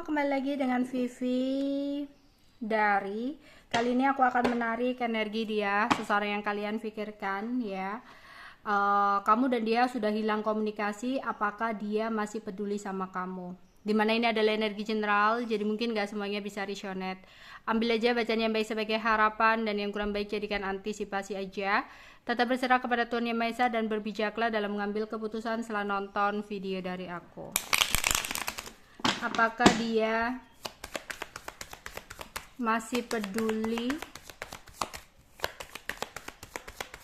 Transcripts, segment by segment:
kembali lagi dengan Vivi dari. Kali ini aku akan menarik energi dia, seseorang yang kalian pikirkan ya. Kamu dan dia sudah hilang komunikasi, apakah dia masih peduli sama kamu? Dimana ini adalah energi general, jadi mungkin gak semuanya bisa resonate. Ambil aja bacaan yang baik sebagai harapan, dan yang kurang baik jadikan antisipasi aja. Tetap berserah kepada Tuhan Yang Maha Esa dan berbijaklah dalam mengambil keputusan setelah nonton video dari aku. Apakah dia masih peduli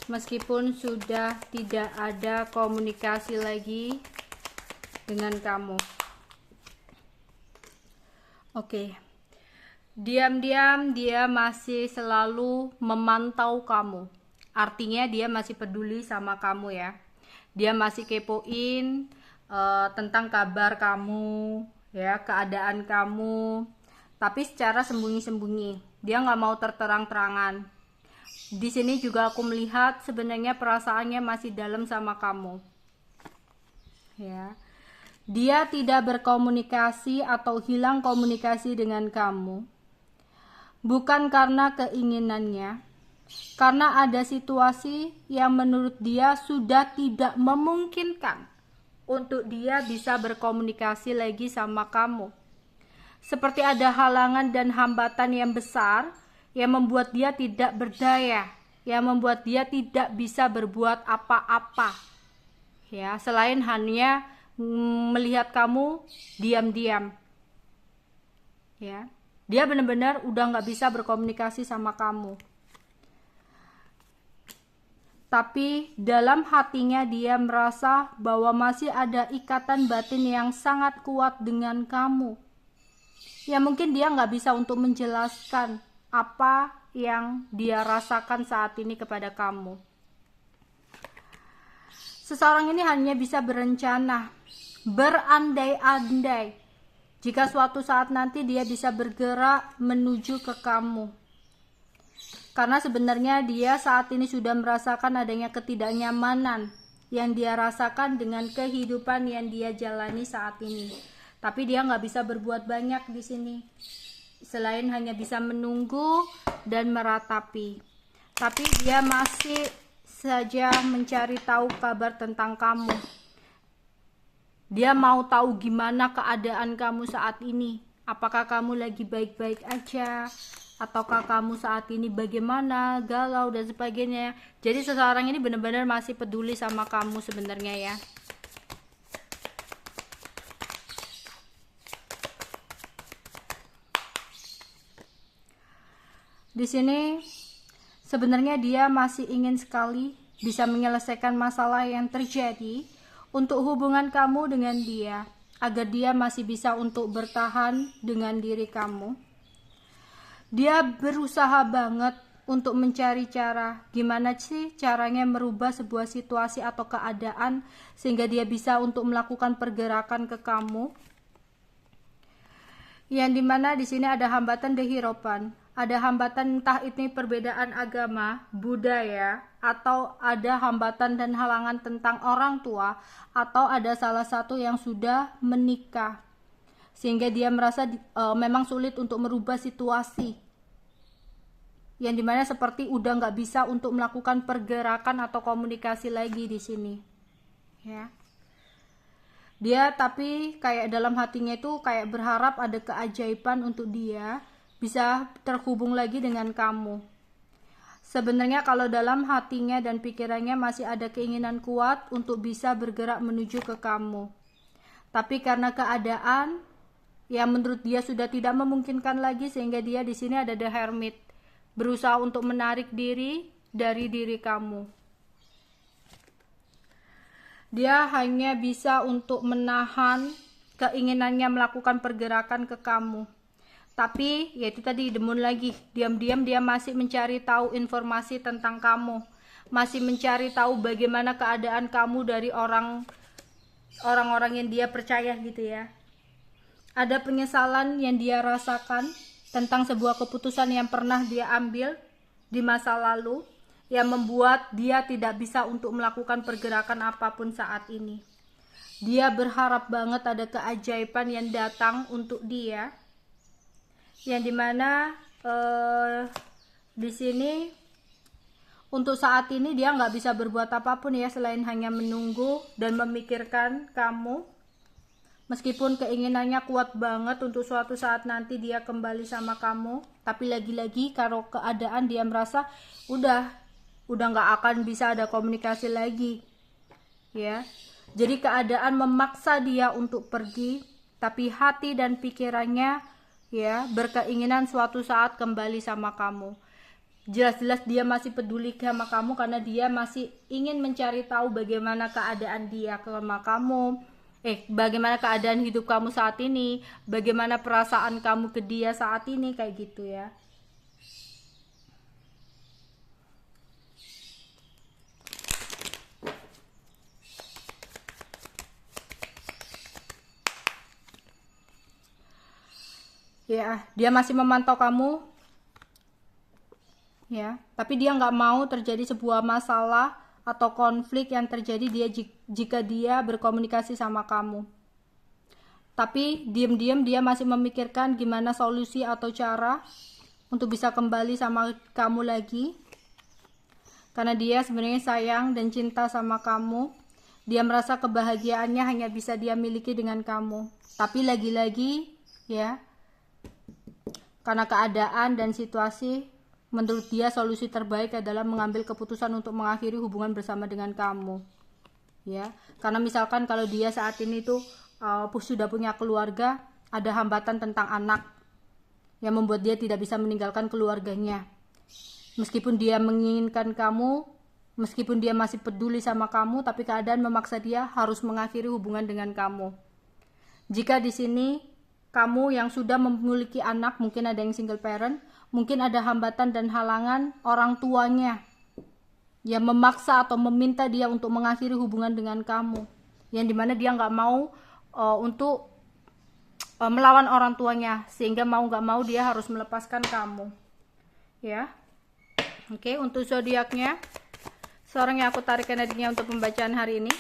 meskipun sudah tidak ada komunikasi lagi dengan kamu? Oke. Diam-diam dia masih selalu memantau kamu. Artinya dia masih peduli sama kamu ya. Dia masih kepoin tentang kabar kamu, ya, keadaan kamu, tapi secara sembunyi-sembunyi. Dia nggak mau terang-terangan. Di sini juga aku melihat sebenarnya perasaannya masih dalam sama kamu. Ya. Dia tidak berkomunikasi atau hilang komunikasi dengan kamu. Bukan karena keinginannya, karena ada situasi yang menurut dia sudah tidak memungkinkan untuk dia bisa berkomunikasi lagi sama kamu. Seperti ada halangan dan hambatan yang besar yang membuat dia tidak berdaya, yang membuat dia tidak bisa berbuat apa-apa. Ya, selain hanya melihat kamu diam-diam. Ya. Dia benar-benar udah nggak bisa berkomunikasi sama kamu. Tapi dalam hatinya dia merasa bahwa masih ada ikatan batin yang sangat kuat dengan kamu. Ya mungkin dia nggak bisa untuk menjelaskan apa yang dia rasakan saat ini kepada kamu. Seseorang ini hanya bisa berencana, berandai-andai, jika suatu saat nanti dia bisa bergerak menuju ke kamu. Karena sebenarnya dia saat ini sudah merasakan adanya ketidaknyamanan yang dia rasakan dengan kehidupan yang dia jalani saat ini. Tapi dia nggak bisa berbuat banyak di sini, selain hanya bisa menunggu dan meratapi. Tapi dia masih saja mencari tahu kabar tentang kamu. Dia mau tahu gimana keadaan kamu saat ini. Apakah kamu lagi baik-baik aja? Ataukah kamu saat ini bagaimana, galau dan sebagainya. Jadi seseorang ini benar-benar masih peduli sama kamu sebenarnya ya. Di sini sebenarnya dia masih ingin sekali bisa menyelesaikan masalah yang terjadi untuk hubungan kamu dengan dia, agar dia masih bisa untuk bertahan dengan diri kamu. Dia berusaha banget untuk mencari cara gimana sih caranya merubah sebuah situasi atau keadaan sehingga dia bisa untuk melakukan pergerakan ke kamu. Yang dimana di sini ada hambatan dehiropan, ada hambatan entah ini perbedaan agama, budaya, atau ada hambatan dan halangan tentang orang tua, atau ada salah satu yang sudah menikah sehingga dia merasa memang sulit untuk merubah situasi. Yang dimana seperti udah nggak bisa untuk melakukan pergerakan atau komunikasi lagi di sini, ya. Dia tapi kayak dalam hatinya itu kayak berharap ada keajaiban untuk dia bisa terhubung lagi dengan kamu. Sebenarnya kalau dalam hatinya dan pikirannya masih ada keinginan kuat untuk bisa bergerak menuju ke kamu. Tapi karena keadaan yang menurut dia sudah tidak memungkinkan lagi, sehingga dia di sini ada the hermit, berusaha untuk menarik diri dari diri kamu. Dia hanya bisa untuk menahan keinginannya melakukan pergerakan ke kamu. Tapi yaitu tadi demun lagi, diam-diam dia masih mencari tahu informasi tentang kamu, masih mencari tahu bagaimana keadaan kamu dari orang-orang yang dia percaya gitu ya. Ada penyesalan yang dia rasakan tentang sebuah keputusan yang pernah dia ambil di masa lalu, yang membuat dia tidak bisa untuk melakukan pergerakan apapun saat ini. Dia berharap banget ada keajaiban yang datang untuk dia, yang dimana di sini untuk saat ini dia nggak bisa berbuat apapun ya, selain hanya menunggu dan memikirkan kamu. Meskipun keinginannya kuat banget untuk suatu saat nanti dia kembali sama kamu, tapi lagi-lagi kalau keadaan dia merasa udah nggak akan bisa ada komunikasi lagi, ya. Jadi keadaan memaksa dia untuk pergi, tapi hati dan pikirannya ya berkeinginan suatu saat kembali sama kamu. Jelas-jelas dia masih peduli sama kamu karena dia masih ingin mencari tahu bagaimana keadaan dia sama kamu. Bagaimana keadaan hidup kamu saat ini, bagaimana perasaan kamu ke dia saat ini, kayak gitu ya. Ya, dia masih memantau kamu, ya. Tapi dia nggak mau terjadi sebuah masalah atau konflik yang terjadi jika dia berkomunikasi sama kamu. Tapi diam-diam dia masih memikirkan gimana solusi atau cara untuk bisa kembali sama kamu lagi. Karena dia sebenarnya sayang dan cinta sama kamu. Dia merasa kebahagiaannya hanya bisa dia miliki dengan kamu. Tapi lagi-lagi ya, karena keadaan dan situasi, menurut dia solusi terbaik adalah mengambil keputusan untuk mengakhiri hubungan bersama dengan kamu, ya. Karena misalkan kalau dia saat ini tuh sudah punya keluarga, ada hambatan tentang anak yang membuat dia tidak bisa meninggalkan keluarganya. Meskipun dia menginginkan kamu, meskipun dia masih peduli sama kamu, tapi keadaan memaksa dia harus mengakhiri hubungan dengan kamu. Jika di sini kamu yang sudah memiliki anak, mungkin ada yang single parent, mungkin ada hambatan dan halangan orang tuanya yang memaksa atau meminta dia untuk mengakhiri hubungan dengan kamu, yang dimana dia nggak mau untuk melawan orang tuanya, sehingga mau nggak mau dia harus melepaskan kamu, ya. Oke, untuk zodiaknya, seorang yang aku tarik energinya untuk pembacaan hari ini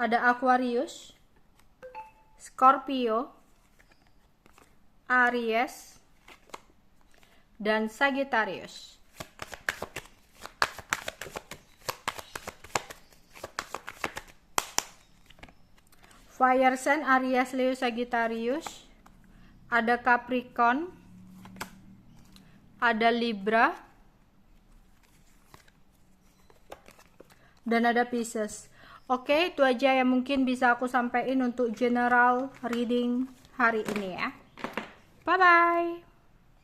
ada Aquarius, Scorpio, Aries, dan Sagittarius. Fire sign Aries, Leo, Sagittarius. Ada Capricorn, ada Libra, dan ada Pisces. Oke, itu aja yang mungkin bisa aku sampaikan untuk general reading hari ini ya. Bye bye.